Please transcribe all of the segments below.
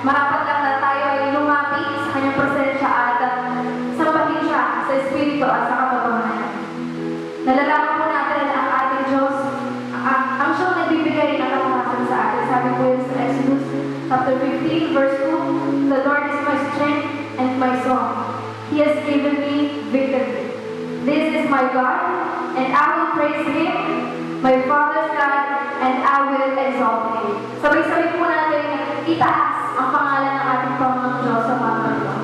Marapat lang na tayo ay lumapit sa kanyang presensya at sambahin siya sa Espiritu at sa katotohanan. Nalalaman po natin na ang ating Diyos, ang siyang nagbibigay ng kalakasan sa atin. Sabi po yun sa Exodus chapter 15, verse 2, "The Lord is my strength and my song. He has given me victory. This is my God, and I will praise Him, my Father's God, and I will exalt Him." Sabay-sabay po natin itaas ang pangalan ng ating Panginoong Diyos sa mga ito.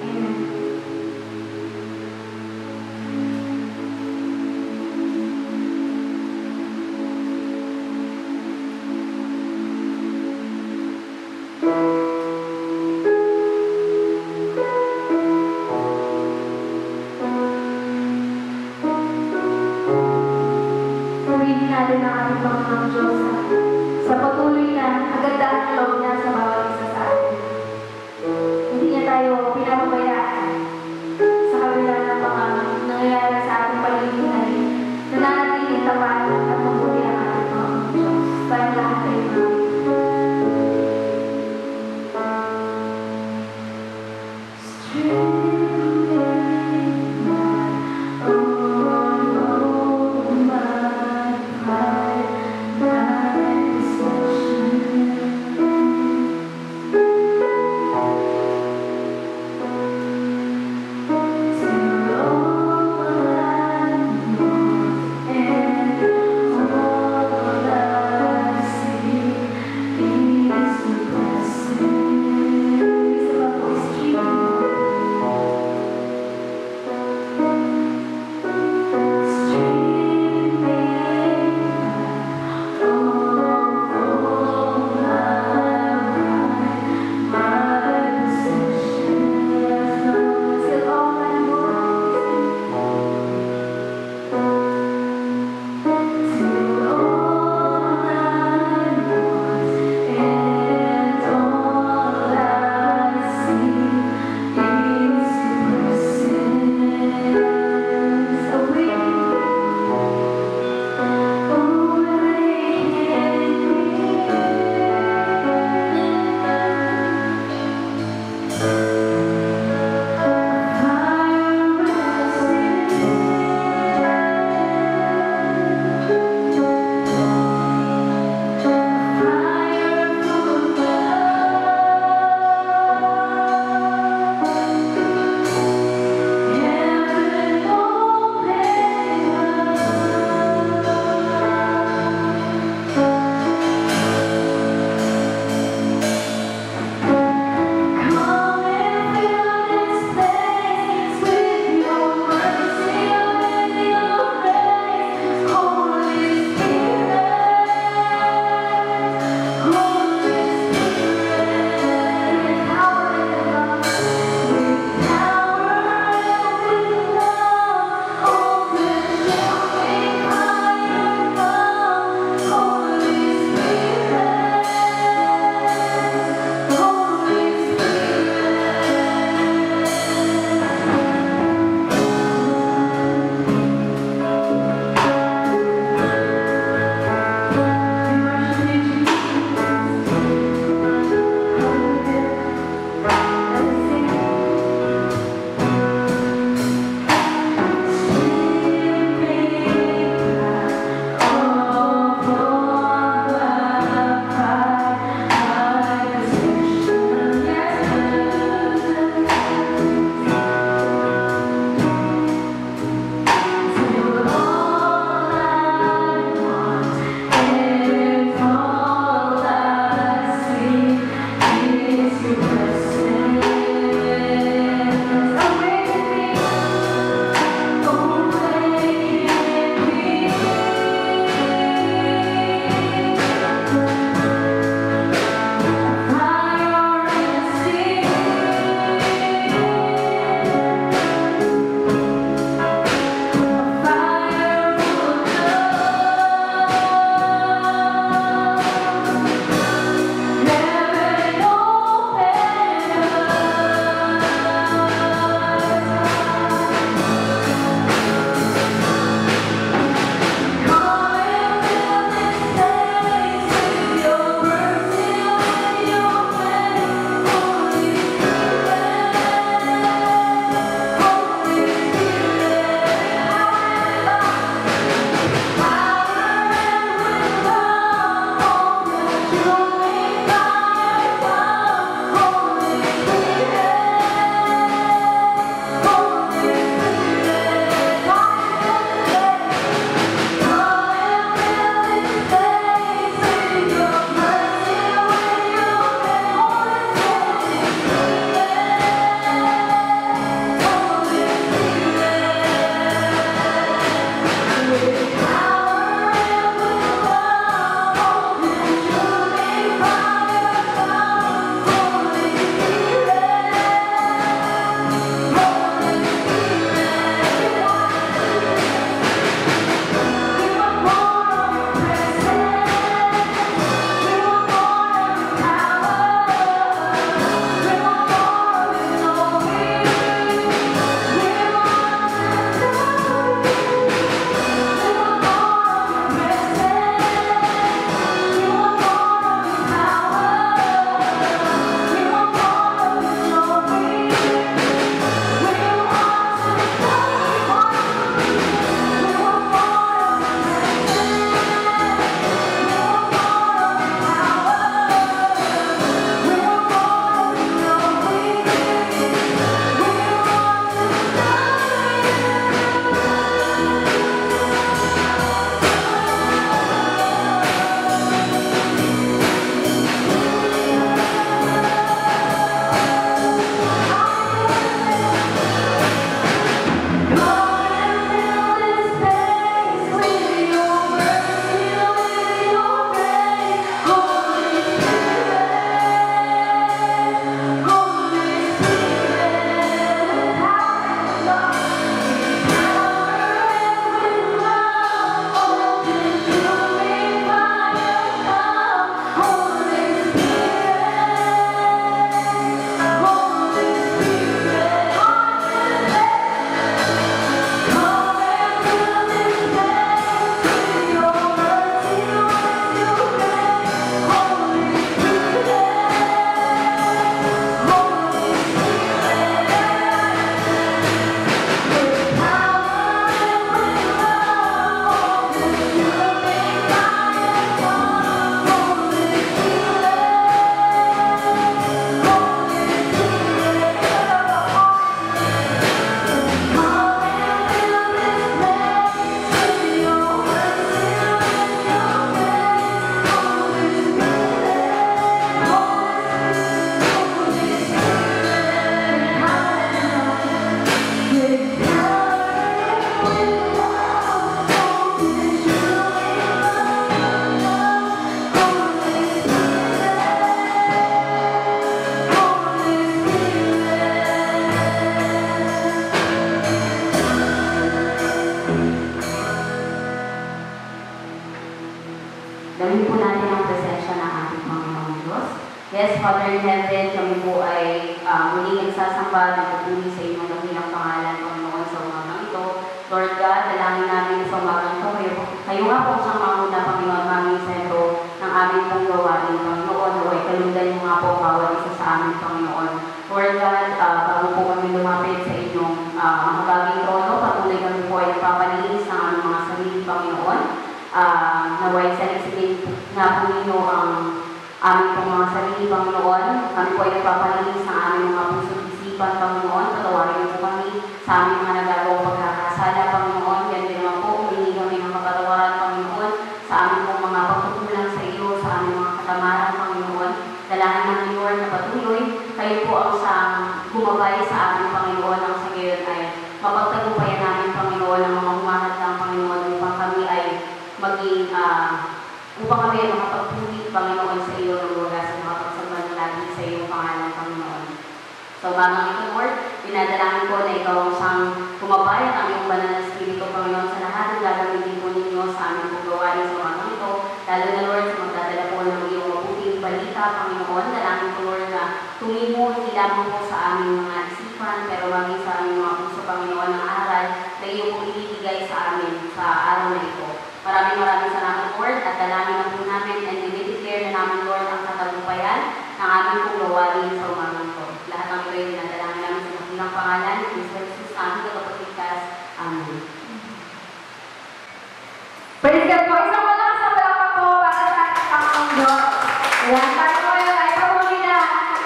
Amen. Purihin natin ang ating Panginoong Diyos sa patuloy na kagandahan ng loob niya sa Yes, Father in Heaven, kami po ay muling nagsasamba, nagpupuli sa inyong dakilang pangalan, Panginoon, sa umagang ito. Lord God, dalangin namin sa umagang ito, kayo nga po siyang mamuna, Panginoon, aming sentro ng aming pong gawain, Panginoon, o ay kalundan niyo nga po bawat isa sa amin, Panginoon. Lord God, bago po kami lumapit sa inyong makabaging trono, patuloy kami po ay nagpapalinis ng aming mga sarili, Panginoon. Naway salisigin nga po ninyo ang aming pong mga sarili, Panginoon. Kami po ay nagpapalinis ng aming mga puso't isipan, Panginoon. Patawarin niyo po kami sa aming mga nagagawang pagkakasala, Panginoon. Yan din naman po, humingi kami ng kapatawaran, Panginoon, sa aming pong mga pagtutulang sa iyo, sa aming mga katamaran, Panginoon. Dalangin namin, Lord, na patuloy. Kayo po ang siyang gumabay sa aming Panginoon, ang sa gayon ay mapagtagumpayan namin, Panginoon, ang mga humanat ng Panginoon upang kami ay maging upang kami ay makapagpuli, Panginoon, sa iyo ng lugar sa makapagsaban lagi sa iyong pangalan, Panginoon. So, bagang ito, Lord, dinadalangin ko na ikaw ang siyang gumabay at ang iyong banal na Espiritu, Panginoon, sa lahat ng gagamitin po ninyo sa aming paggawain sa bagang ito. Lalo na, Lord, sa magdadala po ng iyong mabuting balita, Panginoon. Dalangin ko, Lord, na tumimo hindi lamang po sa aming mga isipan, pero maging sa aming mga puso, Panginoon, ng aral na iyong pong ibibigay sa amin sa araw na ito. Maraming salamat, Lord, at dalangin na po namin and dinideclare na namin, Lord, ang katagumpayan ng aming pong gawain sa umagang ito. Lahat ng ito ay dinadalangin namin sa dakilang pangalan ni Kristo Jesus na aming tagapagligtas. Amen. Praise God po. Isang malakas na palakpak po para sa ating Panginoong Diyos. Ayan, tayo po ay patuloy na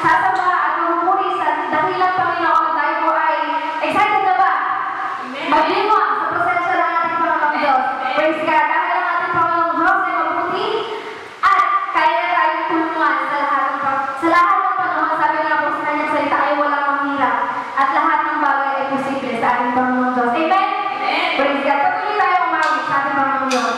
sasamba at mamumuri sa dakilang Panginoon. Tayo po ay excited na ba? Maglingwa sa prosesyo ng ating Panginoong Diyos. Praise God. Dahil ang ating Panginoong Diyos ay mabuti at kaya na tayong tulungan sa lahat ng panahon. Sabi nga po sa kanyang salita ay walang mahirap at lahat ng bagay ay posible sa ating Panginoong Diyos. Amen? Praise God. Patuloy tayo umawi sa ating Panginoong Diyos.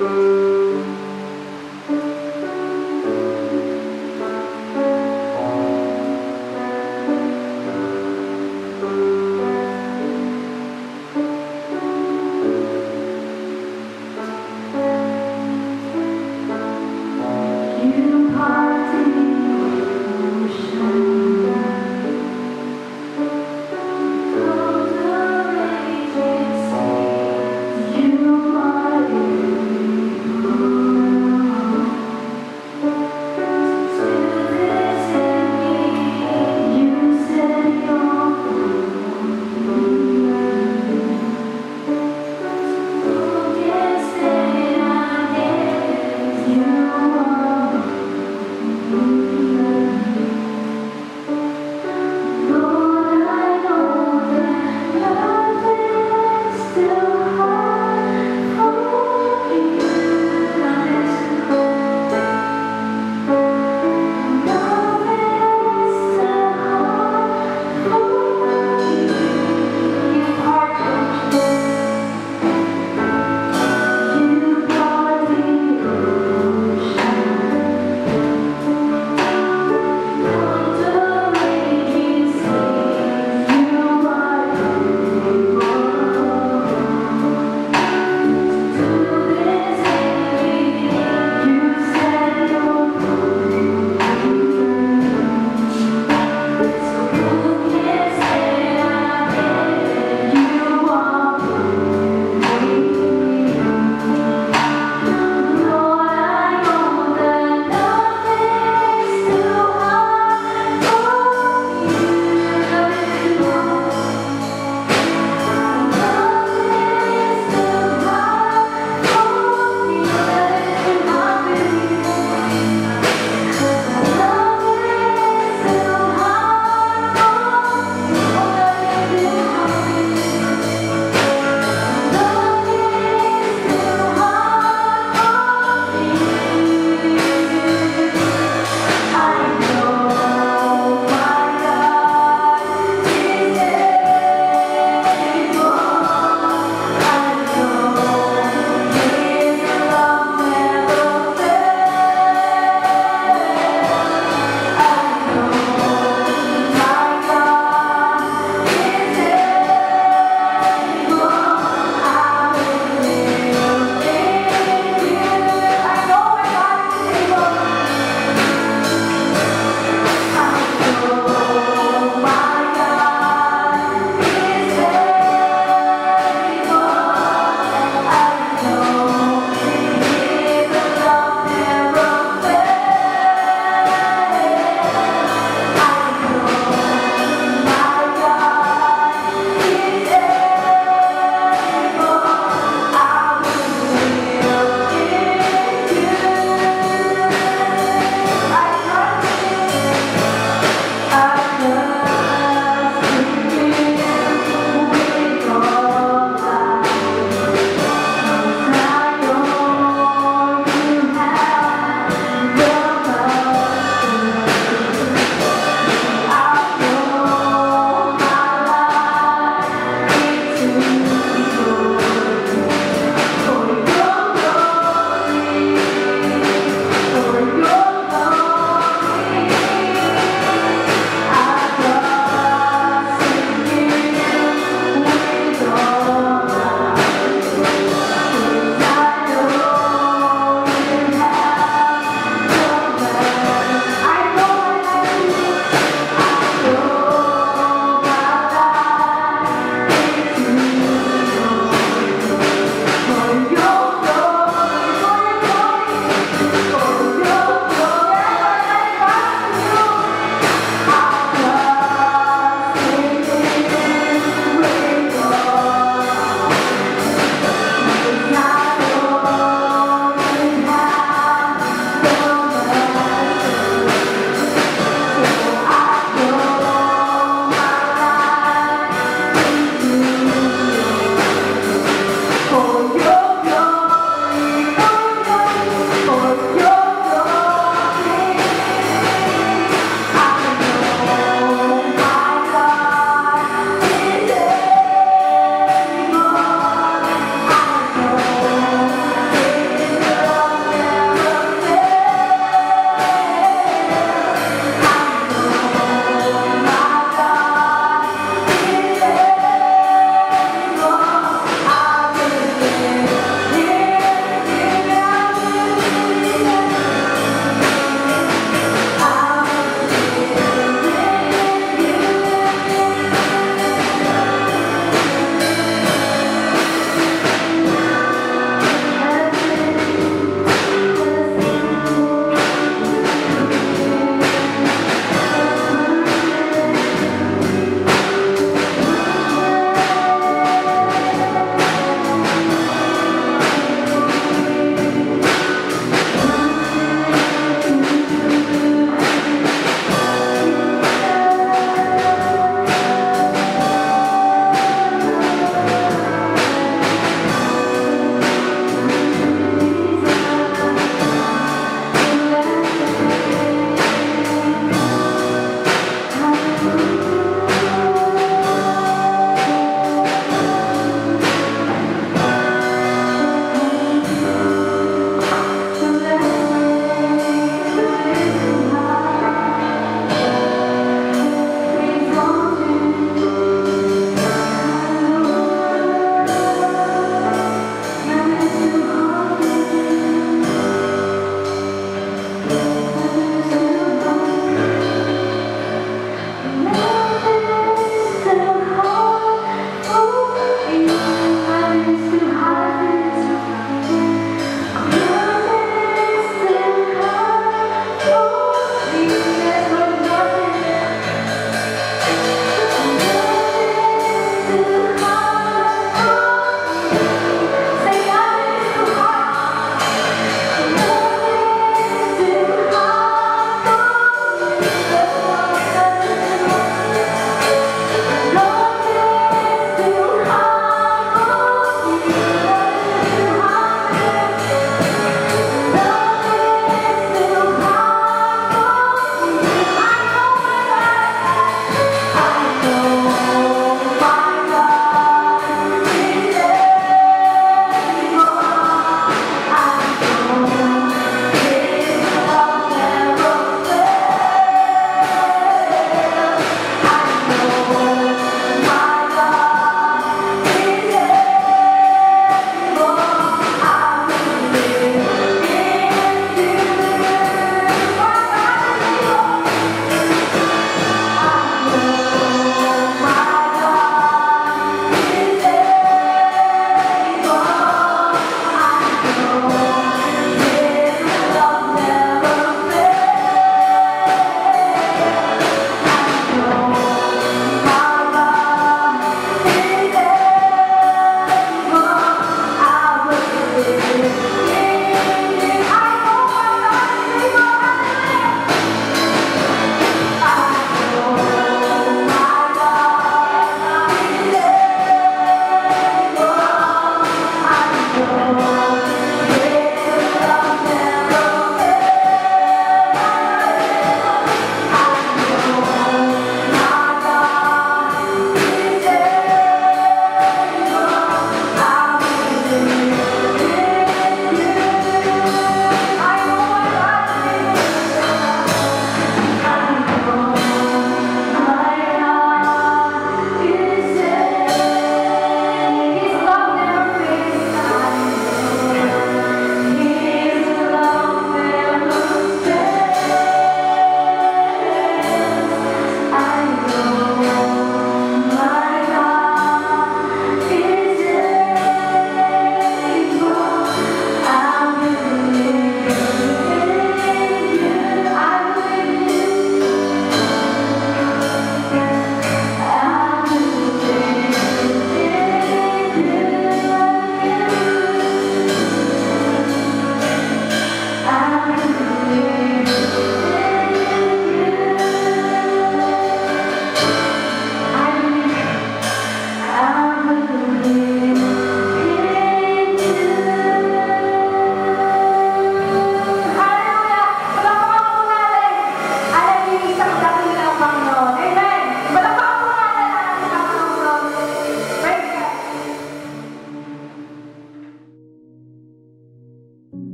You parted the ocean, calmed the raging sea. You are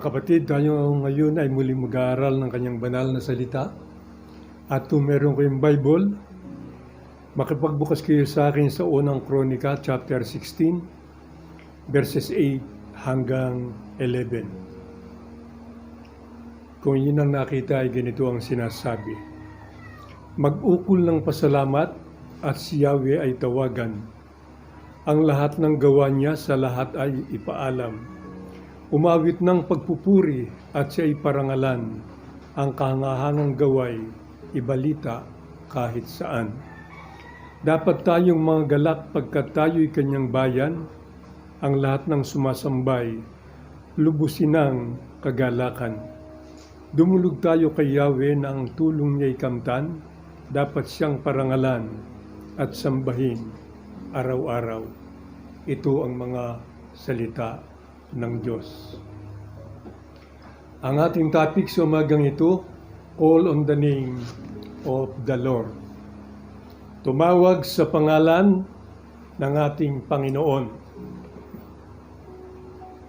kapatid, tayo ngayon ay muling mag-aaral ng kanyang banal na salita. At kung meron kayong Bible, makipagbukas kayo sa akin sa unang Kronika, chapter 16, verses 8 hanggang 11. Kung yun ang nakita ay ganito ang sinasabi. Mag-ukol ng pasalamat at si Yahweh ay tawagan. Ang lahat ng gawa niya sa lahat ay ipaalam. Umawit ng pagpupuri at siya'y parangalan. Ang kahangahangang gaway, ibalita kahit saan. Dapat tayong mga galak pagkat tayo'y kanyang bayan. Ang lahat ng sumasambay, lubusin ng kagalakan. Dumulog tayo kay Yahweh na ang tulong niya'y kamtan. Dapat siyang parangalan at sambahin araw-araw. Ito ang mga salita ng Diyos. Ang ating topic sa umagang ito, call on the name of the Lord. Tumawag sa pangalan ng ating Panginoon.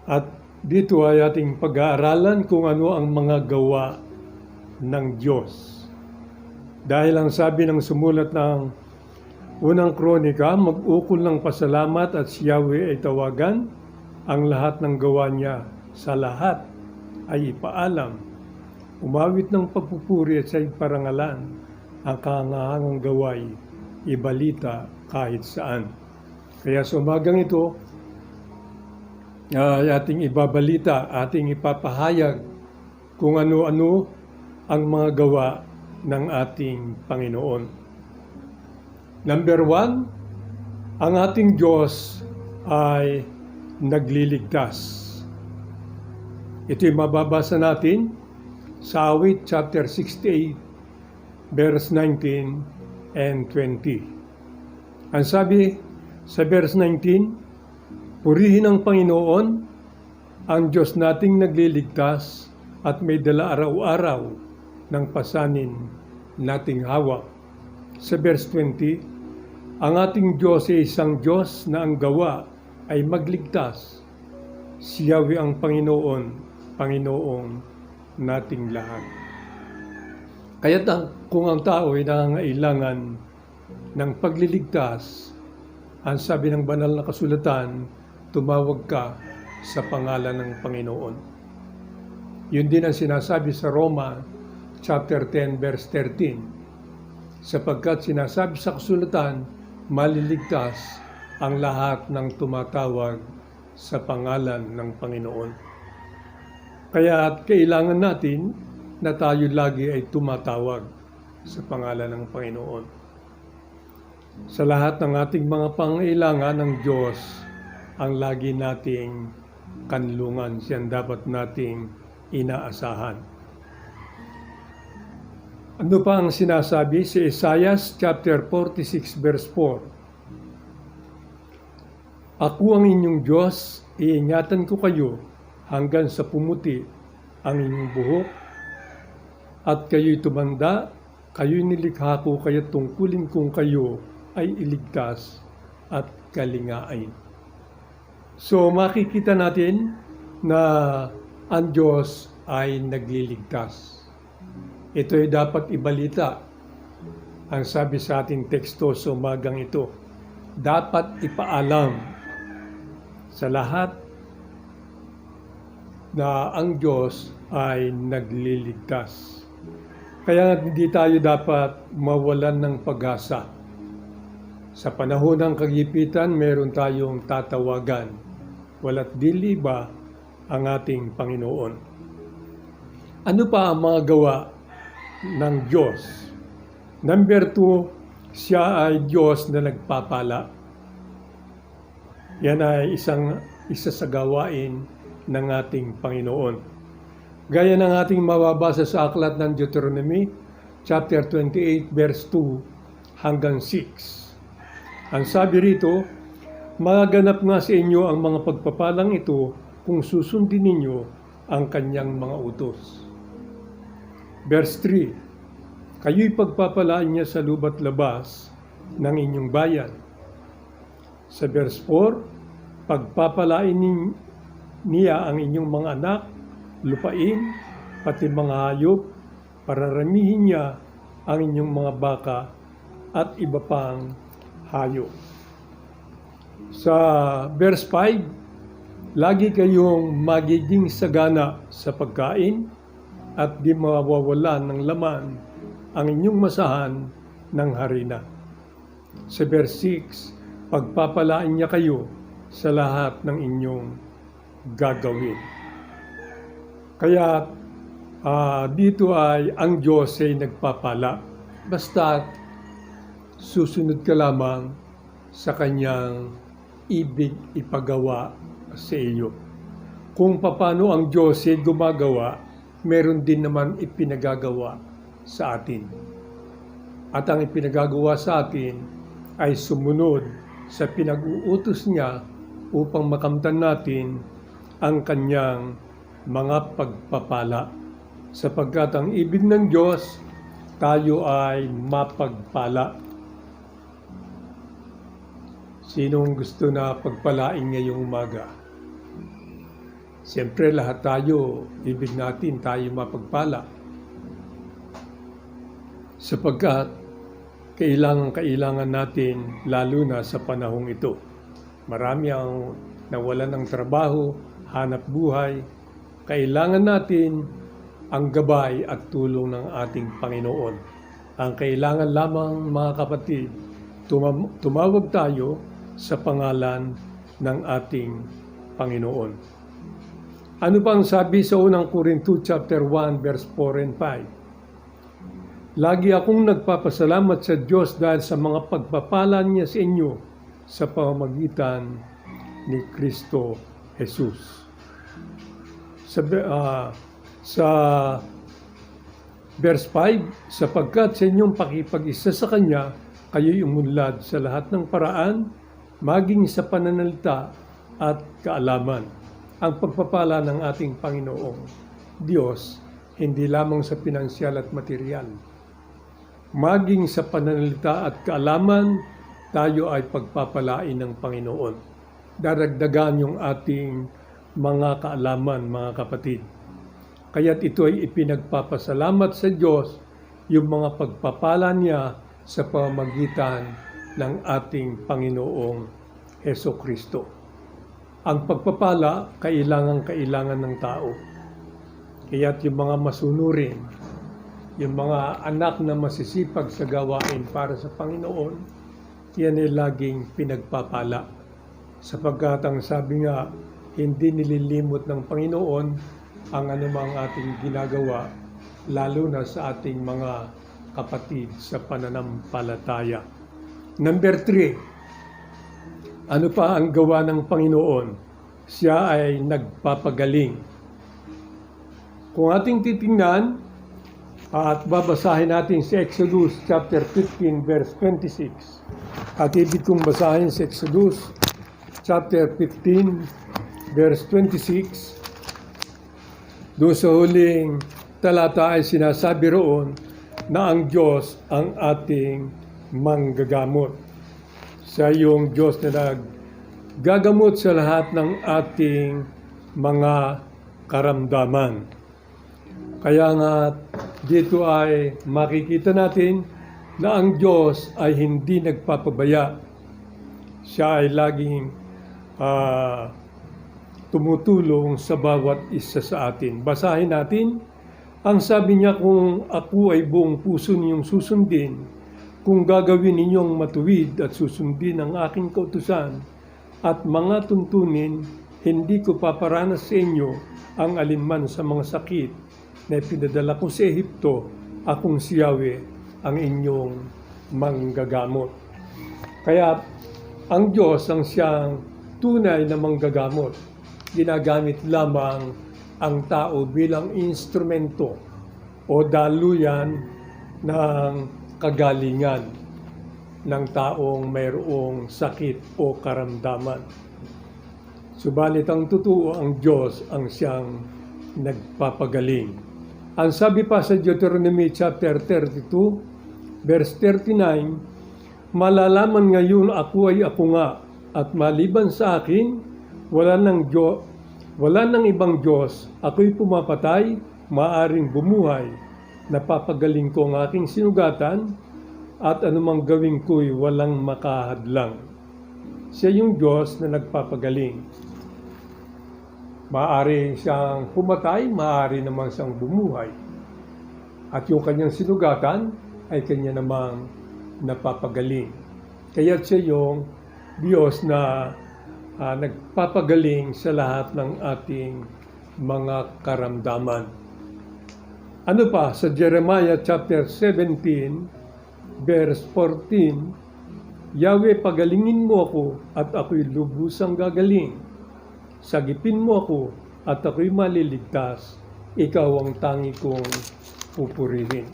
At dito ay ating pag-aaralan kung ano ang mga gawa ng Diyos. Dahil ang sabi ng sumulat ng unang Kronika, mag-ukol ng pasalamat at si Yahweh ay tawagan. Ang lahat ng gawa niya sa lahat ay ipaalam. Umawit ng pagpupuri at siya'y parangalan. Ang kahangahangang gaway, ibalita kahit saan. Kaya sa umagang ito, ating ibabalita, ating ipapahayag kung ano-ano ang mga gawa ng ating Panginoon. Number 1, ang ating Diyos ay nagliligtas. Ito'y mababasa natin sa Awit chapter 68, verse 19 and 20. Ang sabi sa verse 19, purihin ang Panginoon, ang Diyos nating nagliligtas at may dala araw-araw ng pasanin nating hawak. Sa verse 20, ang ating Diyos ay isang Diyos na ang gawa ay magligtas. Si Yahweh ang Panginoon, Panginoong nating lahat. Kaya't kung ang tao ay nangangailangan ng pagliligtas, ang sabi ng banal na kasulatan, tumawag ka sa pangalan ng Panginoon. Yun din ang sinasabi sa Roma chapter 10 verse 13. Sapagkat sinasabi sa kasulatan, maliligtas ang lahat ng tumatawag sa pangalan ng Panginoon. Kaya kailangan natin na tayo lagi ay tumatawag sa pangalan ng Panginoon. Sa lahat ng ating mga pangailangan ng Diyos, ang lagi nating kanlungan, siyang dapat nating inaasahan. Ano pa ang sinasabi sa Isaiah chapter 46 verse 4? Ako ang inyong Diyos, iingatan ko kayo hanggang sa pumuti ang inyong buhok at kayo'y tumanda, kayo'y nilikha ko kaya tungkulin kong kayo ay iligtas at kalingain. So makikita natin na ang Diyos ay nagliligtas. Ito ay dapat ibalita. Ang sabi sa ating teksto sa umagang ito, dapat ipaalam sa lahat na ang Diyos ay nagliligtas. Kaya hindi tayo dapat mawalan ng pag-asa. Sa panahon ng kagipitan, meron tayong tatawagan. Wala't dili ba ang ating Panginoon? Ano pa ang mga gawa ng Diyos? Number 2, siya ay Diyos na nagpapala. Yan ay isa sa gawain ng ating Panginoon. Gaya ng ating mababasa sa aklat ng Deuteronomy, chapter 28, verse 2 hanggang 6. Ang sabi rito, magaganap nga sa inyo ang mga pagpapalang ito kung susundin ninyo ang kanyang mga utos. Verse 3, kayo'y pagpapalaan niya sa lubat labas ng inyong bayan. Sa verse 4, pagpapalain niya ang inyong mga anak lupain, pati mga hayop, pararamihin niya ang inyong mga baka at iba pang hayop. Sa verse 5, lagi kayong magiging sagana sa pagkain at di mawawalan ng laman ang inyong masahan ng harina. Sa verse 6, pagpapalain niya kayo sa lahat ng inyong gagawin. Kaya dito ay ang Diyos ay nagpapala. Basta susunod ka lamang sa kanyang ibig ipagawa sa iyo. Kung paano ang Diyos ay gumagawa, meron din naman ipinagagawa sa atin. At ang ipinagagawa sa atin ay sumunod sa pinag-uutos niya upang makamtan natin ang kanyang mga pagpapala. Sapagkat ang ibig ng Diyos, tayo ay mapagpala. Sinong gusto na pagpalain ngayong umaga? Siyempre lahat tayo, ibig natin tayo mapagpala. Sapagkat kailangan natin lalo na sa panahong ito. Marami ang nawalan ng trabaho, hanap buhay. Kailangan natin ang gabay at tulong ng ating Panginoon. Ang kailangan lamang mga kapatid, tumawag tayo sa pangalan ng ating Panginoon. Ano pang sabi sa unang Korinto chapter 1 verse 4 and 5? Lagi akong nagpapasalamat sa Diyos dahil sa mga pagpapala niya sa inyo sa pamamagitan ni Kristo Jesus. Sa verse 5, sapagkat sa inyong pakipag-isa sa Kanya, kayo'y umunlad sa lahat ng paraan, maging sa pananalita at kaalaman. Ang pagpapala ng ating Panginoong Diyos, hindi lamang sa pinansyal at material. Maging sa pananalita at kaalaman, tayo ay pagpapalain ng Panginoon. Daragdagan yung ating mga kaalaman, mga kapatid. Kaya't ito ay ipinagpapasalamat sa Diyos yung mga pagpapala niya sa pamamagitan ng ating Panginoong Hesukristo. Ang pagpapala, kailangan ng tao. Kaya't yung mga masunurin, yung mga anak na masisipag sa gawain para sa Panginoon, yan ay laging pinagpapala. Sapagkat ang sabi nga, hindi nililimot ng Panginoon ang anumang ating ginagawa, lalo na sa ating mga kapatid sa pananampalataya. Number 3, ano pa ang gawa ng Panginoon? Siya ay nagpapagaling. Kung ating titingnan at babasahin natin sa Exodus chapter 15 verse 26. At ibig kong basahin sa Exodus chapter 15 verse 26. Doon sa huling talata ay sinasabi roon na ang Diyos ang ating manggagamot. Siya yung Diyos na naggagamot sa lahat ng ating mga karamdaman. Kaya nga dito ay makikita natin na ang Diyos ay hindi nagpapabaya. Siya ay laging tumutulong sa bawat isa sa atin. Basahin natin. Ang sabi niya, kung ako ay buong puso ninyong susundin, kung gagawin ninyong matuwid at susundin ang aking kautusan at mga tuntunin, hindi ko paparanas sa inyo ang alinman sa mga sakit na pinadala ko sa Ehipto, akong si Yahweh ang inyong manggagamot. Kaya ang Diyos ang siyang tunay na manggagamot. Ginagamit lamang ang tao bilang instrumento o daluyan ng kagalingan ng taong mayroong sakit o karamdaman. Subalit ang totoo, ang Diyos ang siyang nagpapagaling. Ang sabi pa sa Deuteronomy chapter 32, verse 39, malalaman ngayon ako ay ako nga, at maliban sa akin, wala Wala nang ibang Diyos, ako'y pumapatay, maaring bumuhay, napapagaling ko ang aking sinugatan, at anumang gawin ko'y walang makahadlang. Siya yung Diyos na nagpapagaling. Maaari siyang pumatay, maaari naman siyang bumuhay. At yung kanyang sinugatan ay kanya namang napapagaling. Kaya siya yung Diyos na nagpapagaling sa lahat ng ating mga karamdaman. Ano pa sa Jeremiah chapter 17 verse 14, Yahweh, pagalingin mo ako at ako'y lubusang gagaling. Sagipin mo ako at ako'y maliligtas. Ikaw ang tangi kong pupurihin.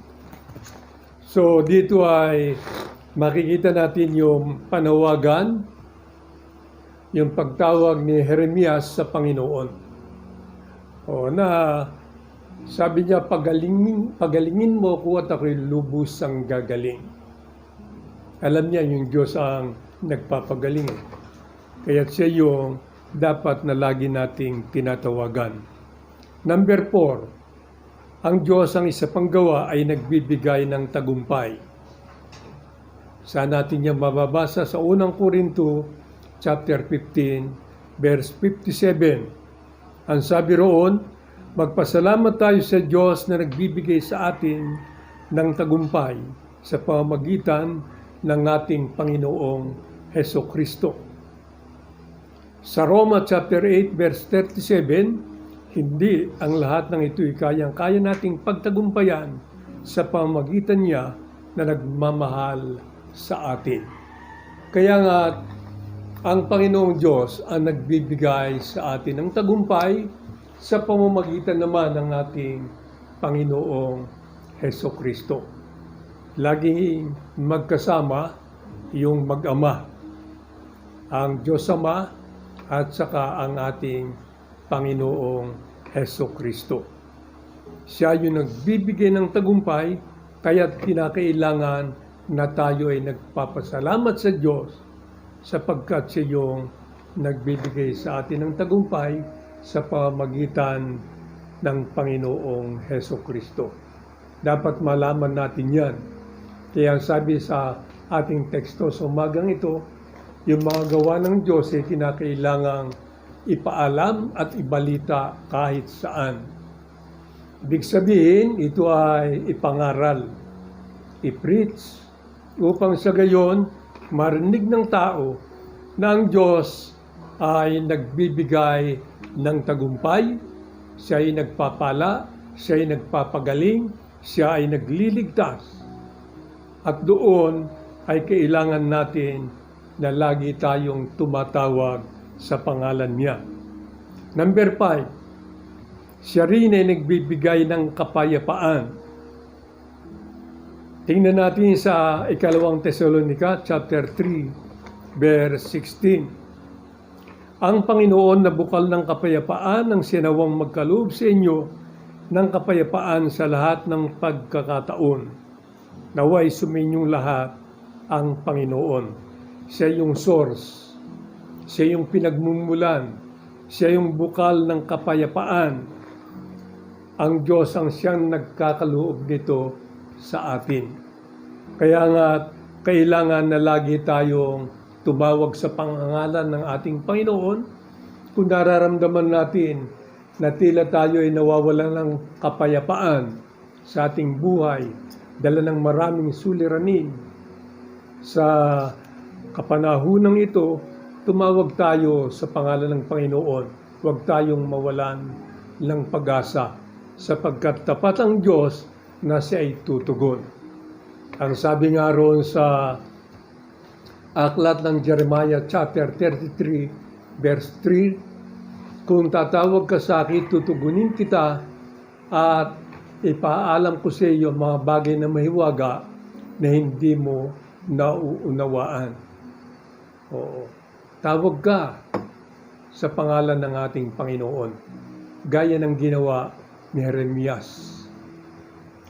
So dito ay makikita natin yung panawagan, yung pagtawag ni Jeremias sa Panginoon. Na sabi niya, pagalingin mo ako at ako'y lubusang gagaling. Alam niya yung Diyos ang nagpapagaling. Kaya siya yung dapat na lagi nating tinatawagan. Number 4, ang Diyos ang isa pang gawa ay nagbibigay ng tagumpay. Saan natin niya mababasa sa unang Korinto chapter 15 verse 57. Ang sabi roon, magpasalamat tayo sa Diyos na nagbibigay sa atin ng tagumpay sa pamamagitan ng ating Panginoong Hesukristo. Sa Roma chapter 8 verse 37, hindi ang lahat ng ito'y kayang-kaya nating pagtagumpayan sa pamamagitan niya na nagmamahal sa atin. Kaya nga, ang Panginoong Diyos ang nagbibigay sa atin ng tagumpay sa pamamagitan naman ng ating Panginoong Hesukristo. Laging magkasama yung mag-ama, ang Diyos Ama at saka ang ating Panginoong Hesukristo. Siya yung nagbibigay ng tagumpay, kaya't kinakailangan na tayo ay nagpapasalamat sa Diyos sapagkat siya yung nagbibigay sa atin ng tagumpay sa pamamagitan ng Panginoong Hesukristo. Dapat malaman natin yan. Kaya sabi sa ating teksto sa umagang ito, yung mga gawa ng Diyos ay kinakailangang ipaalam at ibalita kahit saan. Ibig sabihin, ito ay ipangaral, i-preach, upang sa gayon, marinig ng tao na ang Diyos ay nagbibigay ng tagumpay, siya ay nagpapala, siya ay nagpapagaling, siya ay nagliligtas. At doon ay kailangan natin na lagi tayong tumatawag sa pangalan niya. Number 5, siya rin ay nagbibigay ng kapayapaan. Tingnan natin sa ikalawang Tesalonica, chapter 3, verse 16. Ang Panginoon na bukal ng kapayapaan ang sinawang magkaloob sa inyo ng kapayapaan sa lahat ng pagkakataon. Naway suminyong lahat ang Panginoon. Siya yung source. Siya yung pinagmumulan. Siya yung bukal ng kapayapaan. Ang Diyos ang siyang nagkakaloob nito sa atin. Kaya nga, kailangan na lagi tayong tumawag sa pangalan ng ating Panginoon kung nararamdaman natin na tila tayo ay nawawalan ng kapayapaan sa ating buhay, dala ng maraming suliranin. Sa kapanahunang ito, tumawag tayo sa pangalan ng Panginoon. Huwag tayong mawalan ng pag-asa sapagkat tapat ang Diyos na siya ay tutugon. Ang sabi nga roon sa aklat ng Jeremiah chapter 33 verse 3, kung tatawag ka sa akin, tutugunin kita at ipaalam ko sa iyo mga bagay na mahiwaga na hindi mo nauunawaan. Oo. Tawag ka sa pangalan ng ating Panginoon, gaya ng ginawa ni Jeremias.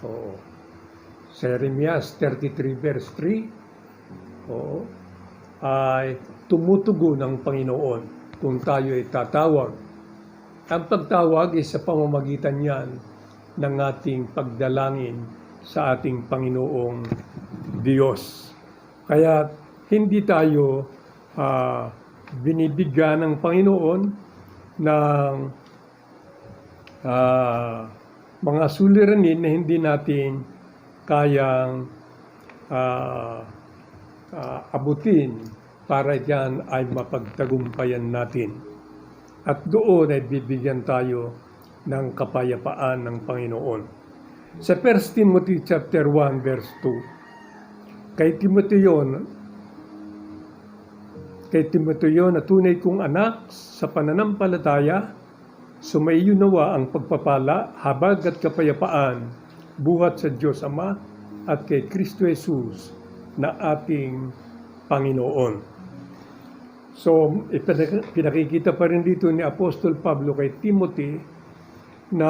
Oo. Sa Jeremias 33 verse 3, ay tumutugon ng Panginoon kung tayo ay tatawag. Ang pagtawag ay sa pamamagitan yan ng ating pagdalangin sa ating Panginoong Diyos. Kaya hindi tayo binibigyan ng Panginoon ng mga suliranin na hindi natin kayang abutin para yan ay mapagtagumpayan natin. At doon ay bibigyan tayo ng kapayapaan ng Panginoon. Sa 1 Timothy chapter 1 verse 2, kay Timoteo na tunay kong anak sa pananampalataya, sumaiyo nawa ang pagpapala, habag at kapayapaan buhat sa Diyos Ama at kay Kristo Jesus na ating Panginoon. So, pinakikita pa rin dito ni Apostol Pablo kay Timothy na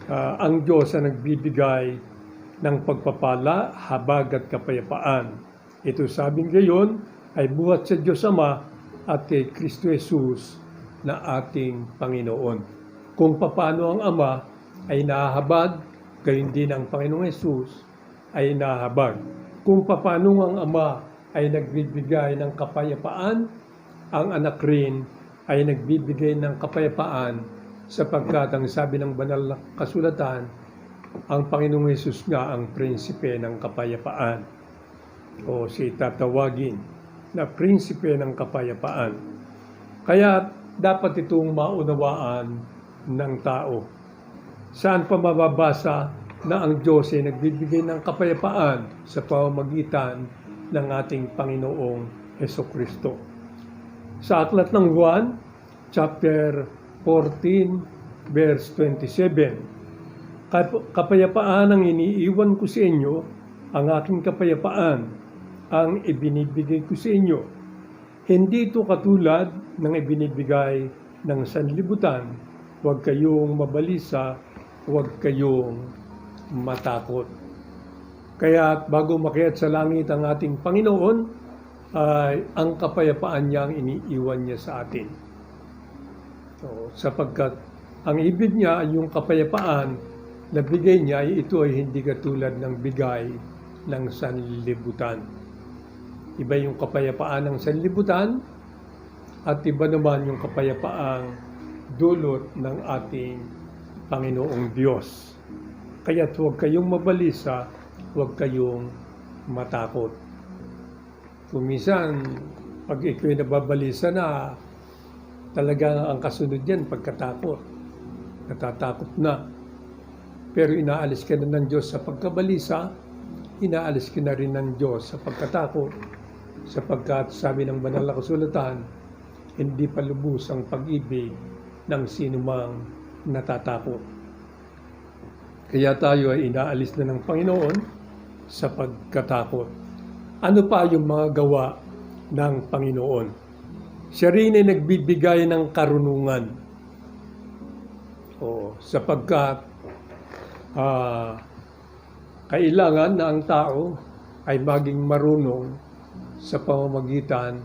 ang Diyos ang nagbibigay ng pagpapala, habag at kapayapaan. Ito sabing gayon ay buhat sa Diyos Ama at kay Kristo Jesus na ating Panginoon. Kung papaano ang Ama ay nahahabag, gayon din ang Panginoong Jesus ay nahahabag. Kung papaano ang Ama ay nagbibigay ng kapayapaan, ang anak rin ay nagbibigay ng kapayapaan sapagkat ang sabi ng banal na kasulatan, ang Panginoong Hesus nga ang prinsipe ng kapayapaan. O siya tatawagin na prinsipe ng kapayapaan. Kaya dapat itong maunawaan ng tao. Saan pa mababasa na ang Diyos ay nagbibigay ng kapayapaan sa pamamagitan ng ating Panginoong Hesukristo. Sa aklat ng Juan, chapter 14, verse 27, kapayapaan ang iniiwan ko sa inyo, ang aking kapayapaan ang ibinibigay ko sa inyo. Hindi ito katulad ng ibinibigay ng sanlibutan. Huwag kayong mabalisa, huwag kayong matakot. Kaya bago makiat sa langit ang ating Panginoon, ay ang kapayapaan niya ang iniiwan niya sa atin. So, sapagkat ang ibig niya ay yung kapayapaan na bigay niya, ito ay hindi katulad ng bigay ng sanlibutan. Iba yung kapayapaan ng sanlibutan at iba naman yung kapayapaang dulot ng ating Panginoong Diyos. Kaya huwag kayong mabalisa, huwag kayong matakot. Kung minsan, pag ikaw nababalisa na, talagang ang kasunod yan, pagkatakot. Natatakot na. Pero inaalis ka na ng Diyos sa pagkabalisa, inaalis ka na rin ng Diyos sa pagkatakot. Sapagkat sabi ng banal na kasulatan, hindi pa lubos ang pag-ibig ng sinumang natatakot. Kaya tayo ay inaalis na ng Panginoon sa pagkatakot. Ano pa yung mga gawa ng Panginoon? Siya rin ay nagbibigay ng karunungan. Sapagkat kailangan na ang tao ay maging marunong sa pamamagitan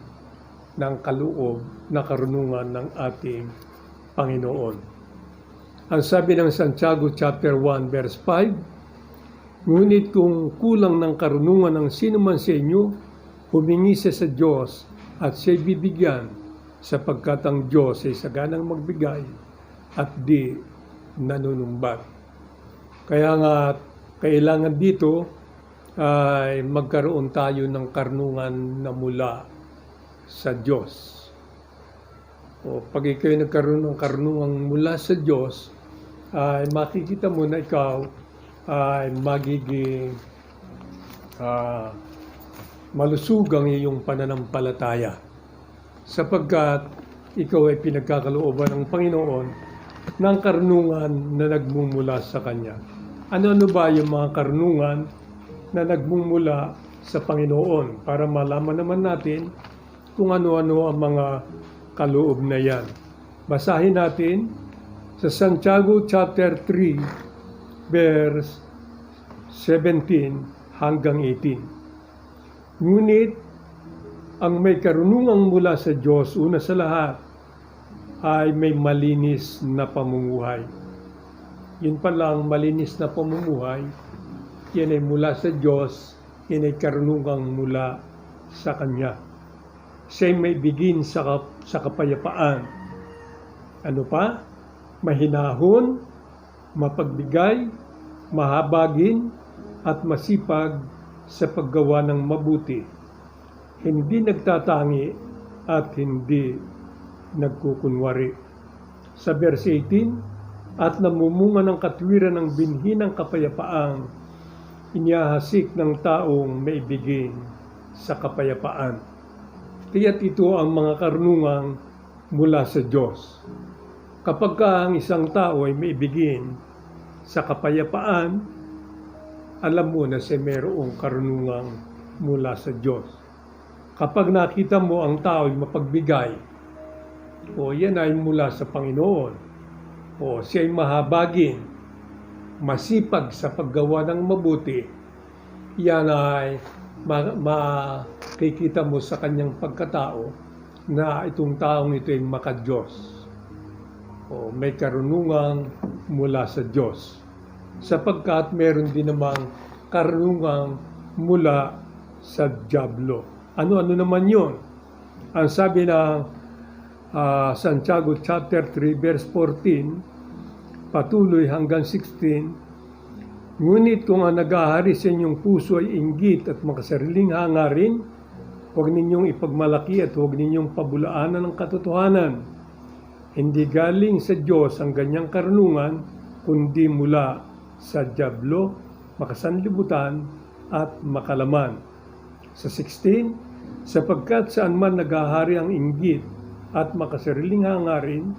ng kaloob na karunungan ng ating Panginoon. Ang sabi ng Santiago chapter 1 verse 5, ngunit kung kulang ng karunungan ng sino man sa inyo, humingi siya sa Diyos at siya'y bibigyan, sapagkat ang Diyos ay saganang magbigay at di nanunumbat. Kaya nga, kailangan dito ay magkaroon tayo ng karunungan na mula sa Diyos. Pag ikaw ay nagkaroon ng karunungan mula sa Diyos, ay makikita mo na ikaw ay magiging malusog ang iyong pananampalataya. Sapagkat ikaw ay pinagkakalooban ng Panginoon ng karunungan na nagmumula sa Kanya. Ano-ano ba yung mga karunungan na nagmumula sa Panginoon para malaman naman natin kung ano-ano ang mga kaloob na yan. Basahin natin sa Santiago chapter 3 verse 17 hanggang 18. Ngunit ang may karunungang mula sa Diyos, una sa lahat, ay may malinis na pamumuhay. Yun palang malinis na pamumuhay, yan ay mula sa Diyos, yan ay karunungang mula sa Kanya. Siya'y may bigin sa kapayapaan. Ano pa? Mahinahon, mapagbigay, mahabagin, at masipag sa paggawa ng mabuti. Hindi nagtatangi at hindi nagkukunwari. Sa verse 18, at namumunga ng katwiran ng binhi ng kapayapaang inihahasik ng taong maibigin sa kapayapaan. Kaya't ito ang mga karunungang mula sa Diyos. Kapag ang isang tao ay maibigin sa kapayapaan, alam mo na siya mayroong karunungang mula sa Diyos. Kapag nakita mo ang tao ay mapagbigay, o yan ay mula sa Panginoon, o siya ay mahabagin, masipag sa paggawa ng mabuti, yan ay makikita mo sa kanyang pagkatao na itong taong ito ay maka-Diyos. O may karunungang mula sa Diyos. Sapagkat meron din namang karunungang mula sa dyablo. Ano-ano naman yun? Ang sabi ng Santiago chapter 3 verse 14, patuloy hanggang 16, ngunit kung ang nag-ahari sa inyong puso ay inggit at makasariling hangarin, huwag ninyong ipagmalaki at huwag ninyong pabulaanan ng katotohanan. Hindi galing sa Diyos ang ganyang karunungan, kundi mula sa dyablo, makasanlibutan, at makalaman. Sa 16, sapagkat saan man naghahari ang inggit at makasariling hangarin,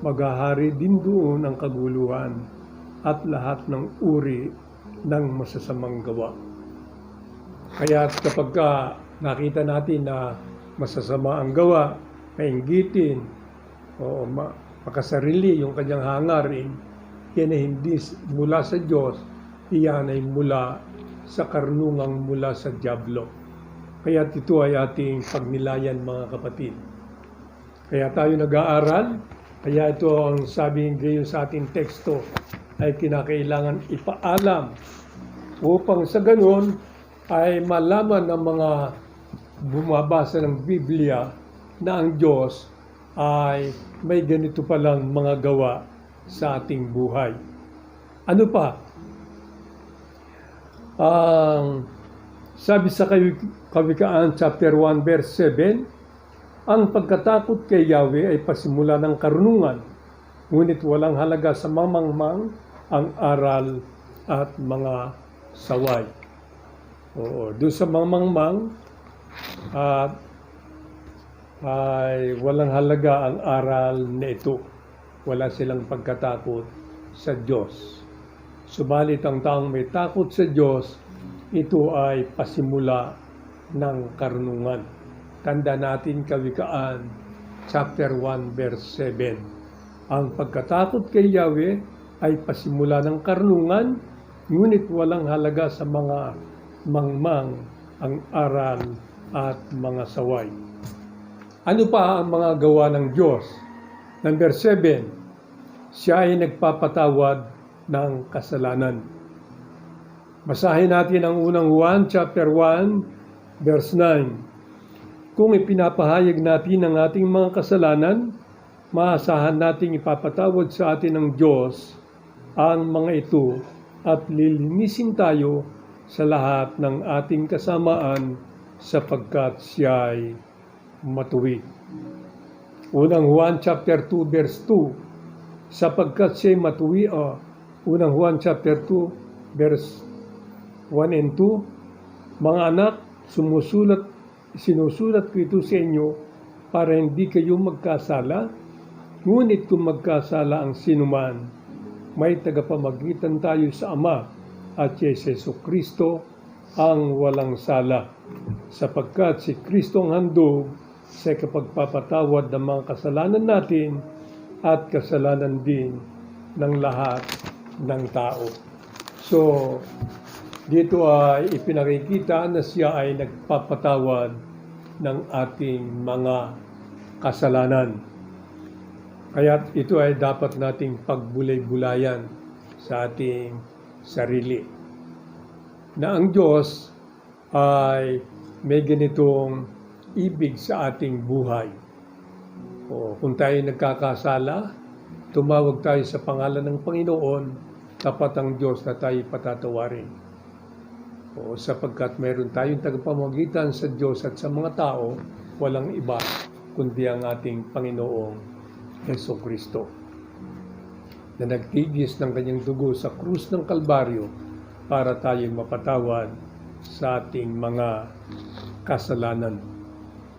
maghahari din doon ang kaguluhan at lahat ng uri ng masasamang gawa. Kaya kapag nakita natin na masasama ang gawa, mainggitin, o makasarili yung kanyang hangarin, yan ay hindi mula sa Diyos, iyan ay mula sa karunungang mula sa dyablo. Kaya ito ay ating pagnilayan, mga kapatid. Kaya tayo nag-aaral, kaya ito ang sabi ngayon sa ating teksto ay kinakailangan ipaalam upang sa ganon ay malaman ng mga bumabasa ng Biblia na ang Diyos ay may ganito palang mga gawa sa ating buhay. Ano pa? Sabi sa Kawikaan chapter 1 verse 7, ang pagkatakot kay Yahweh ay pasimula ng karunungan, ngunit walang halaga sa mamangmang ang aral at mga saway. Oo, doon sa mamangmang at ay walang halaga ang aral na ito. Wala silang pagkatakot sa Diyos. Subalit ang taong may takot sa Diyos, ito ay pasimula ng karunungan. Tanda natin Kawikaan chapter 1 verse 7. Ang pagkatakot kay Yahweh ay pasimula ng karunungan, ngunit walang halaga sa mga mangmang ang aral at mga saway. Ano pa ang mga gawa ng Diyos? Number 7, siya ay nagpapatawad ng kasalanan. Basahin natin ang unang Juan chapter 1 verse 9. Kung ipinapahayag natin ang ating mga kasalanan, maasahan nating ipapatawad sa atin ng Diyos ang mga ito at lilinisin tayo sa lahat ng ating kasamaan sapagkat siya ay matuwid. Unang Juan chapter 2 verse 2, sapagkat siya ay matuwid. Unang Juan chapter 2 verse 1 and 2, mga anak, sinusulat ko ito sa inyo para hindi kayo magkasala, ngunit kung magkasala ang sinuman, may tagapamagitan tayo sa Ama at si Jesucristo ang walang sala, sapagkat si Kristo ang handog sa kapagpapatawad ng mga kasalanan natin at kasalanan din ng lahat ng tao. So, dito ay ipinakikita na siya ay nagpapatawad ng ating mga kasalanan. Kaya ito ay dapat nating pagbulay-bulayan sa ating sarili. Na ang Diyos ay may ganitong ibig sa ating buhay. O kung tayo nagkakasala, tumawag tayo sa pangalan ng Panginoon, tapat ang Diyos na tayo patatawarin. O sapagkat meron tayong tagapamagitan sa Diyos at sa mga tao, walang iba kundi ang ating Panginoong Jesucristo, na nagtigis ng kanyang dugo sa krus ng Kalbaryo para tayong mapatawad sa ating mga kasalanan.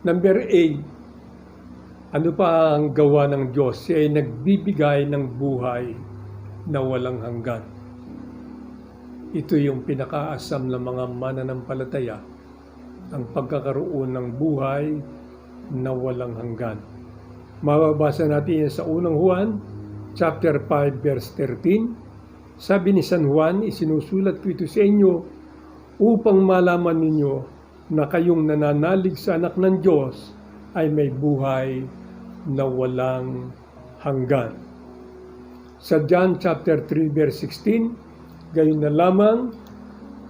Number 8, ano pa ang gawa ng Diyos? Siya ay nagbibigay ng buhay na walang hanggan. Ito yung pinakaasam ng mga mananampalataya, ang pagkakaroon ng buhay na walang hanggan. Mababasa natin yan sa unang Juan, chapter 5, verse 13. Sabi ni San Juan, isinusulat ko ito sa inyo upang malaman ninyo na kayong nananalig sa anak ng Diyos ay may buhay na walang hanggan. Sa John chapter 3, verse 16, gayon na lamang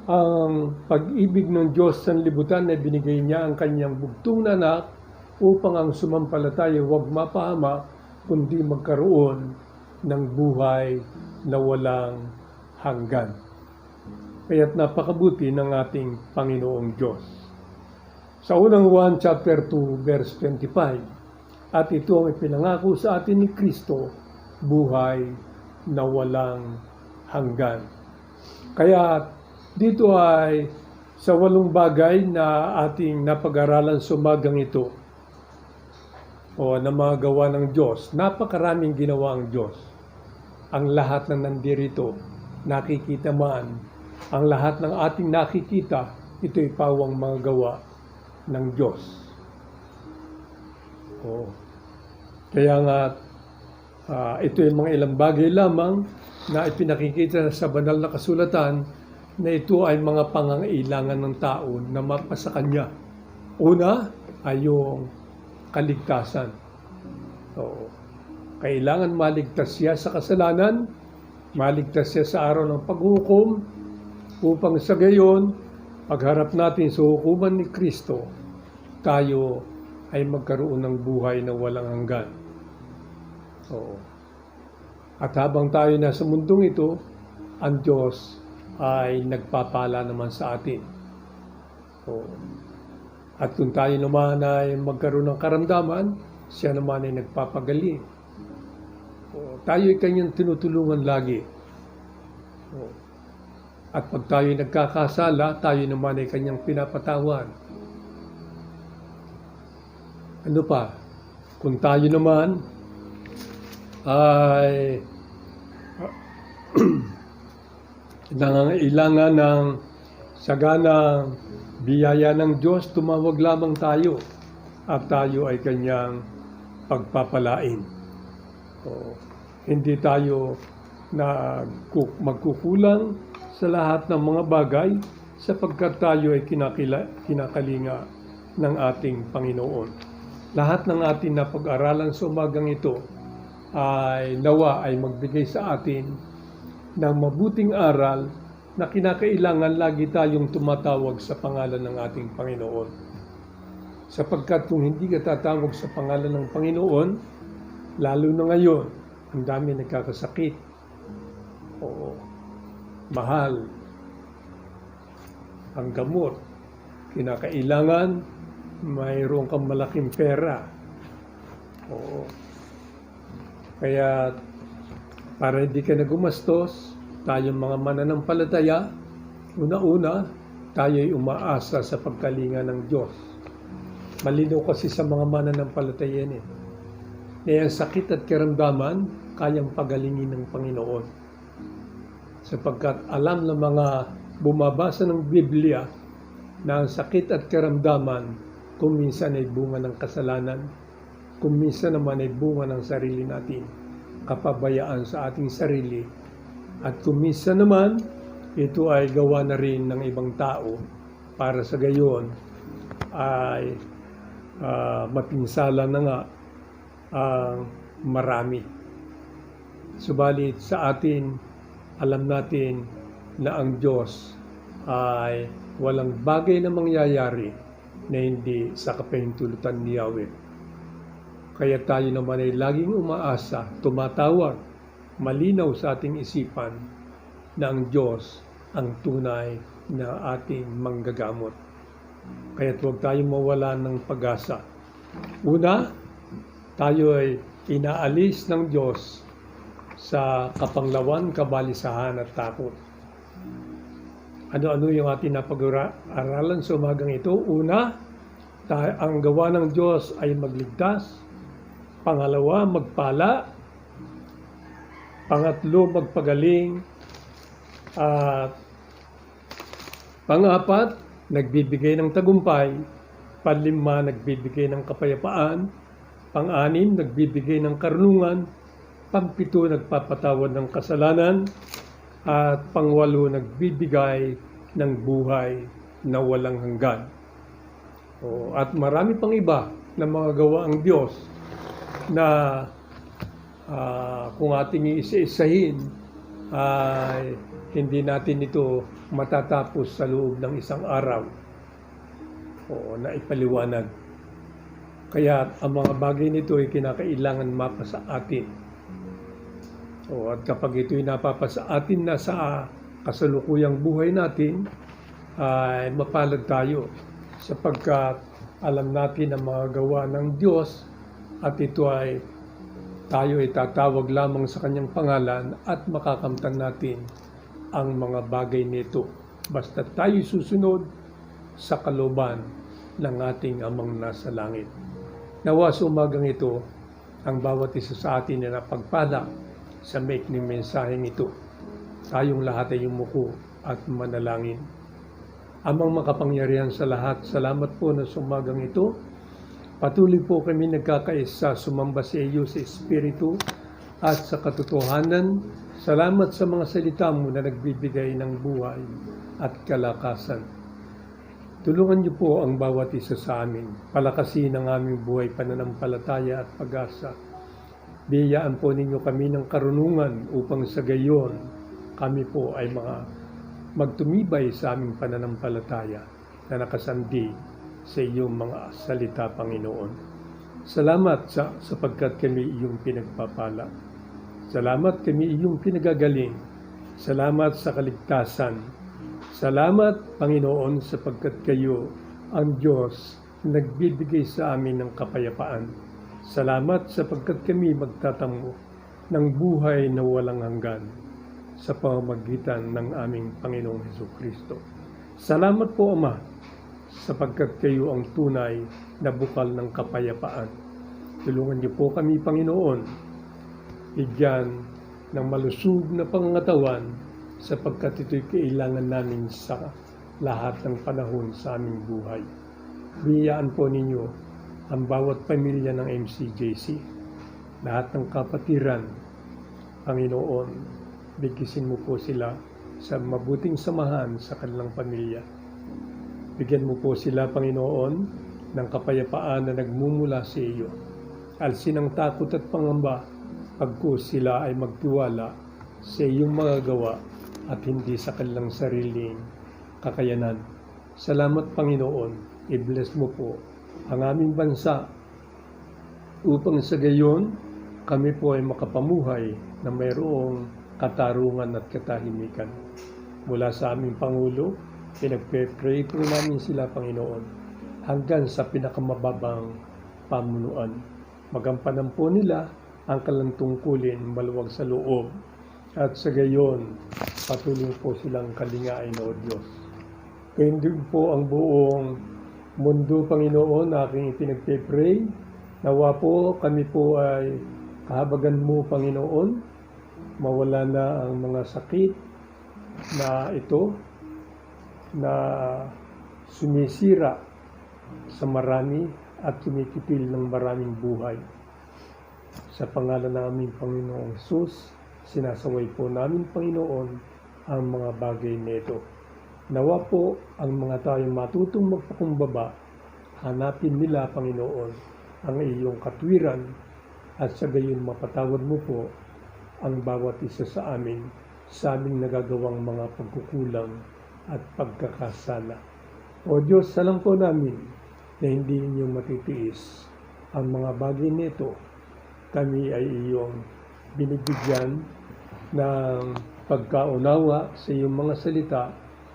ang pag-ibig ng Diyos sa libutan na binigay niya ang kanyang bugtong na anak upang ang sumampalataya huwag mapahamak, kundi magkaroon ng buhay na walang hanggan. Kaya't napakabuti ng ating Panginoong Diyos. Sa unang Juan chapter 2, verse 25, at ito ang ipinangako sa atin ni Kristo, buhay na walang hanggan. Kaya dito ay sa 8 bagay na ating napag-aralan sa umagang ito, o na mga gawa ng Diyos. Napakaraming ginawa ang Diyos. Ang lahat na nandirito, nakikita man, ang lahat ng ating nakikita, ito'y pawang mga gawa ng Diyos. Kaya nga, ito yung mga ilang bagay lamang na ipinakikita sa banal na kasulatan na ito ay mga pangangailangan ng tao na mapasa kanya. Una ay yung kaligtasan. Kailangan maligtas siya sa kasalanan, maligtas siya sa araw ng paghukom, upang sa gayon, pagharap natin sa hukuman ni Kristo, tayo ay magkaroon ng buhay na walang hanggan. At habang tayo nasa mundong ito, ang Diyos ay nagpapala naman sa atin. At kung tayo naman ay magkaroon ng karamdaman, siya naman ay nagpapagaling. Tayo ay kanyang tinutulungan lagi. At pag tayo ay nagkakasala, tayo naman ay kanyang pinapatawad. Ano pa? Kung tayo naman ay nangangailangan ng saganang biyaya ng Diyos, tumawag lamang tayo at tayo ay kanyang pagpapalain. Hindi tayo magkukulang sa lahat ng mga bagay sapagkat tayo ay kinakalinga ng ating Panginoon. Lahat ng ating napag-aralan sa umagang ito ay nawa ay magbigay sa atin ng mabuting aral na kinakailangan lagi tayong tumatawag sa pangalan ng ating Panginoon. Sapagkat kung hindi ka tatawag sa pangalan ng Panginoon, lalo na ngayon, ang dami nagkakasakit. Mahal ang gamot. Kinakailangan mayroon kang malaking pera. Kaya para hindi ka na gumastos, tayong mga mananampalataya, una-una, tayo ay umaasa sa pagkalinga ng Diyos. Malinaw kasi sa mga mananampalataya yan na ang sakit at karamdaman, kayang pagalingin ng Panginoon. Sapagkat alam ng mga bumabasa ng Biblia na ang sakit at karamdaman kung minsan ay bunga ng kasalanan, kung minsan naman ay bunga ng sarili natin, kapabayaan sa ating sarili, at kung minsan naman, ito ay gawa na rin ng ibang tao para sa gayon ay mapinsala na nga ang marami. Subalit sa atin, alam natin na ang Diyos ay walang bagay na mangyayari na hindi sa kapahintulutan ni Yahweh. Kaya tayo naman ay laging umaasa, tumatawag, malinaw sa ating isipan na ang Diyos ang tunay na ating manggagamot. Kaya huwag tayong mawala ng pag-asa. Una, tayo ay inaalis ng Diyos sa kapanglawan, kabalisahan at takot. Ano-ano yung ating napag-aralan sa umagang ito? Una, ang gawa ng Diyos ay magligtas. Pangalawa, magpala. Pangatlo, magpagaling. At pangapat, nagbibigay ng tagumpay. Panlima, nagbibigay ng kapayapaan. Pang-anim, nagbibigay ng karunungan. Pang-pito, nagpapatawad ng kasalanan. At pang-walo, nagbibigay ng buhay na walang hanggan. At marami pang iba na mga gawa ang Diyos na kung ating iisa-isahin ay hindi natin ito matatapos sa loob ng isang araw na ipaliwanag. Kaya ang mga bagay nito ay kinakailangan mapasa atin. At kapag ito'y napapasa atin na sa kasalukuyang buhay natin, ay mapalad tayo sapagkat alam natin ang mga gawa ng Diyos at ito ay tayo ay tatawag lamang sa kanyang pangalan at makakamtan natin ang mga bagay nito. Basta tayo susunod sa kalooban ng ating amang nasa langit. Nawa sa umagang ito, ang bawat isa sa atin na napagpala sa maikling mensaheng ito. Tayong lahat ay yumuko at manalangin. Amang makapangyarihan sa lahat, salamat po na sa umagang ito. Patuloy po kami nagkakaisa, sumamba sa iyo sa Espiritu at sa katotohanan. Salamat sa mga salita mo na nagbibigay ng buhay at kalakasan. Tulungan niyo po ang bawat isa sa amin. Palakasin ang aming buhay, pananampalataya at pag-asa. Biyayaan po ninyo kami ng karunungan upang sa gayon kami po ay magtumibay sa aming pananampalataya na nakasandi sa iyong mga salita, Panginoon. Salamat sapagkat kami iyong pinagpapala. Salamat kami iyong pinagagaling. Salamat sa kaligtasan. Salamat, Panginoon, sapagkat kayo ang Diyos nagbibigay sa amin ng kapayapaan. Salamat sapagkat kami magtatamo ng buhay na walang hanggan sa pamamagitan ng aming Panginoong Hesukristo. Salamat po, Ama, sapagkat kayo ang tunay na bukal ng kapayapaan. Tulungan niyo po kami, Panginoon, bigyan ng malusog na pangangatawan sapagkat ito'y kailangan namin sa lahat ng panahon sa aming buhay. Biyayaan po ninyo ang bawat pamilya ng MCJC, lahat ng kapatiran. Panginoon, bigkisin mo po sila sa mabuting samahan sa kanilang pamilya. Bigyan mo po sila, Panginoon, ng kapayapaan na nagmumula sa iyo. Alsin ang takot at pangamba pagkus sila ay magtiwala sa iyong mga gawa at hindi sa kanilang sariling kakayanan. Salamat, Panginoon. I-bless mo po ang aming bansa upang sa gayon kami po ay makapamuhay na mayroong katarungan at katahimikan. Mula sa aming Pangulo, pinagpe-pray po namin sila, Panginoon, hanggang sa pinakamababang pamunuan. Magampanan po nila ang kanilang tungkulin maluwag sa loob at sa gayon patuloy po silang kalingain, O Diyos. Kaya din po ang buong mundo, Panginoon, aking ipinagpe-pray. Nawa po kami po ay kahabagan mo, Panginoon. Mawala na ang mga sakit na ito na sumisira sa marami at tumitipil ng maraming buhay. Sa pangalan namin, Panginoong Hesus, sinasaway po namin, Panginoon, ang mga bagay nito. Nawa po ang mga tayong matutong magpakumbaba, hanapin nila, Panginoon, ang iyong katwiran at sa gayon mapatawad mo po ang bawat isa sa amin sa aming nagagawang mga pagkukulang at pagkakasala. O Diyos, alam po namin na hindi ninyo matitiis ang mga bagay nito. Kami ay iyong binibigyan ng pagkaunawa sa iyong mga salita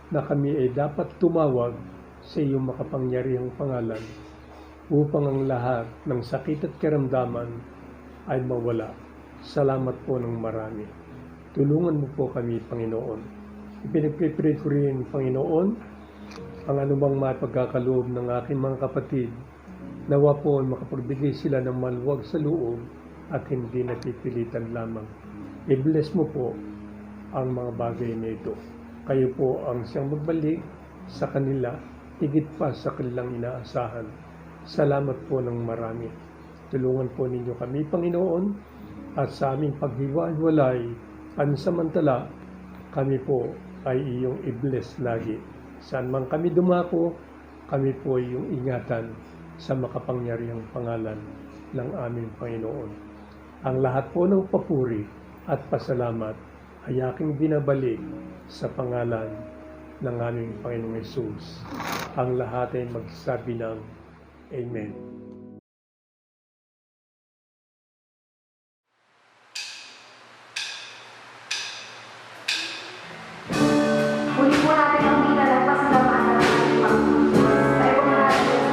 na kami ay dapat tumawag sa iyong makapangyarihang pangalan upang ang lahat ng sakit at karamdaman ay mawala. Salamat po ng marami. Tulungan mo po kami, Panginoon. Ipinagpipray ko rin, Panginoon, ang anumang mapagkakaloob ng aking mga kapatid. Nawa po ay makapagbigay sila ng maluwag sa loob at hindi napipilitan lamang. I-bless mo po ang mga bagay na ito. Kayo po ang siyang magbalik sa kanila, higit pa sa kanilang inaasahan. Salamat po ng marami. Tulungan po ninyo kami, Panginoon, at sa aming paghiwa-hiwalay, pansamantala, kami po ay iyong i-bless lagi. Saan man kami dumako, kami po ay iyong ingatan sa makapangyarihang pangalan ng aming Panginoon. Ang lahat po ng papuri at pasalamat ay aking binabalik sa pangalan ng aming Panginoong Hesus. Ang lahat ay magsabi ng Amen. Muli po natin ang pinalagpas na naman ng ating Panginoon. Tayo po natin.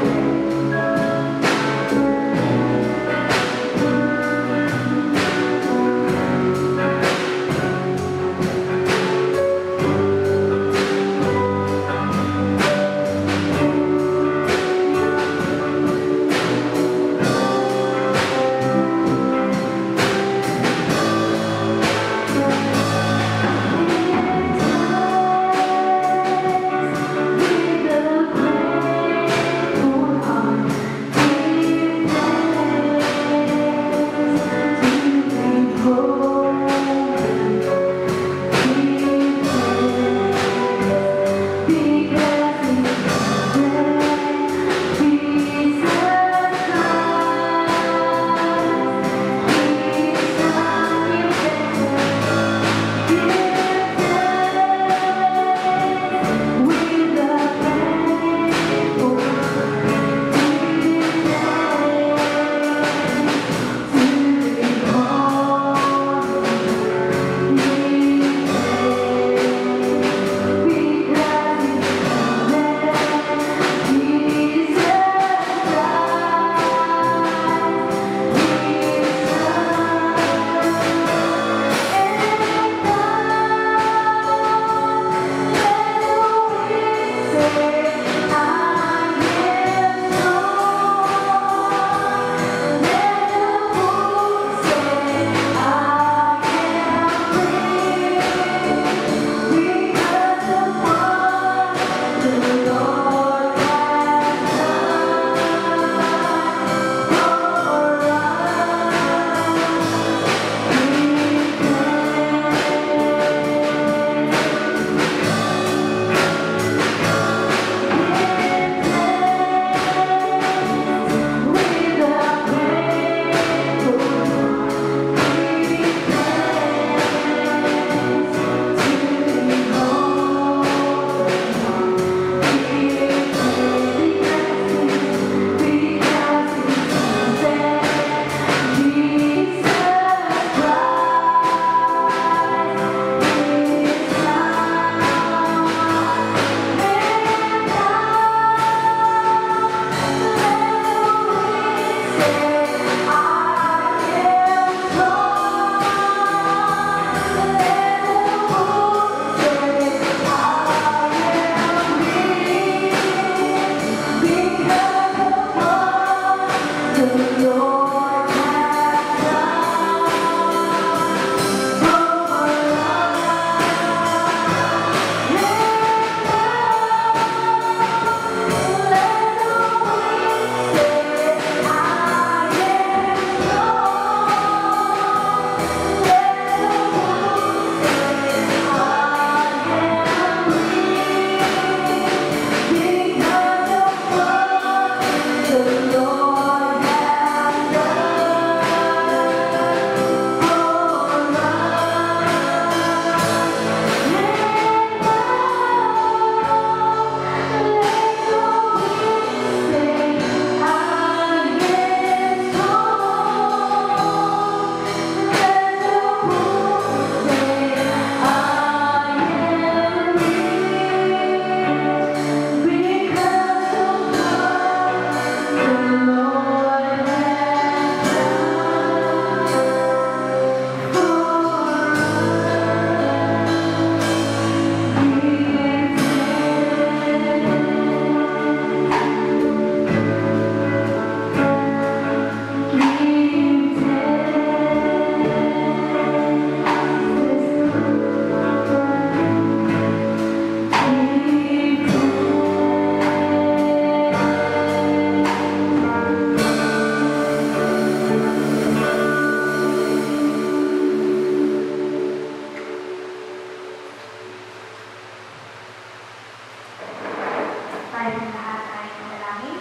ng lahat ay manalangin.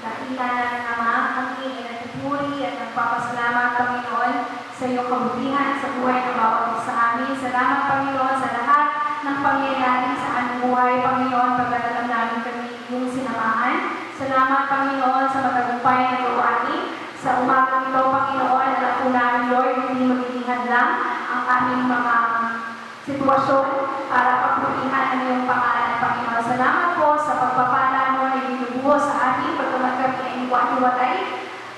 Dakila ng Ama, ang iyong pinagpupuri at nagpapasalamat, Panginoon, sa iyong kabutihan sa buhay ng bawat isa sa amin. Salamat, Panginoon, sa lahat ng pangyayari sa aming buhay, Panginoon, pagkatalam namin kami iyong sinamahan. Salamat, Panginoon, sa matagumpay na gawain. Sa umagang ito, Panginoon, alam po namin, Lord, hindi magiging hadlang ang aming mga sitwasyon para pagputihan ang iyong pangalan, Panginoon. Salamat po sa pagpapala mo na ibinubuhos sa ating pagkaman kami ay iwat-iwatay.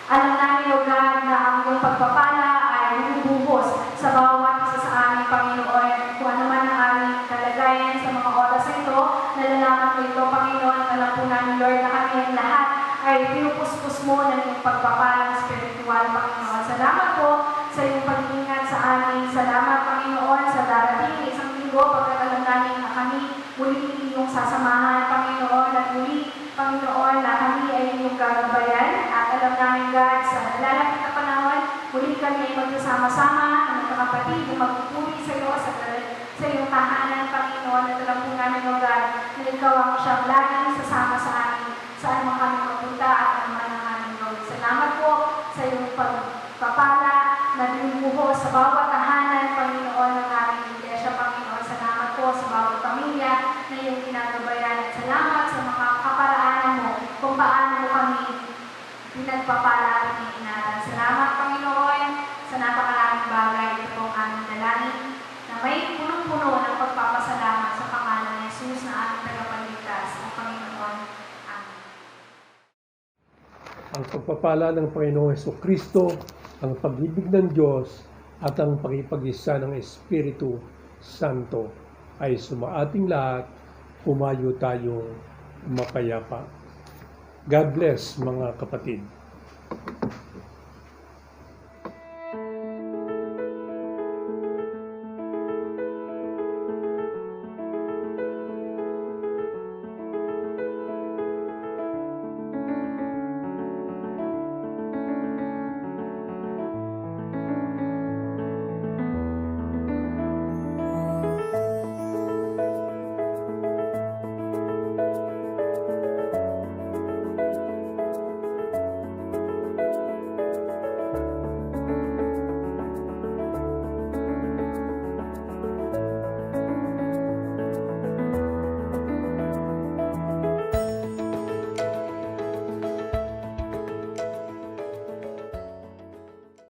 Alam namin, O God, na ang iyong pagpapala ay binubuhos sa bawat isa sa amin, Panginoon. Kung ano man ang aming kalagayan sa mga oras na ito, nalalaman ko ito, Panginoon. Alam po namin, Lord, na kami ang lahat ay pinupuspos mo ng iyong pagpapalang spiritual, Panginoon. Salamat po sa iyong pag-iingat sa amin. Salamat, Panginoon, sa darating na isang linggo, pagkat alam namin na kami muli iyong sasamahan, Panginoon, at muli, Panginoon, na kami ay iyong gagabayan. At alam namin, God, sa lalapit na panahon, muli kami ay magsasama-sama ng magkakapatid, na magpupuri sa iyo sa iyong tahanan, Panginoon. At alam po namin, O God, na ikaw ang siyang laging sasama sa amin, saan mo kami mapunta at naman ang aming gawin. Salamat po sa iyong pagpapala na binubuhos sa bawat tahanan, Panginoon, ng aming iglesia, Panginoon. Salamat po sa bawat pamilya na iyong ginagabayan. At salamat sa mga kaparaanan mo kung paano mo kami pinagpapala at iniinatan. Salamat, Panginoon, sa napakaraming bagay. Ito po ang aming dalangin na may punong-puno ng pagpapasalamat sa pangalan ni Jesus na aming tagapagligtas, ang Panginoon. Amen. Ang pagpapala ng Panginoong Jesucristo, ang pag-ibig ng Diyos at ang pakipag-isa ng Espiritu Santo ay sumaating lahat, humayo tayong mapayapa. God bless mga kapatid.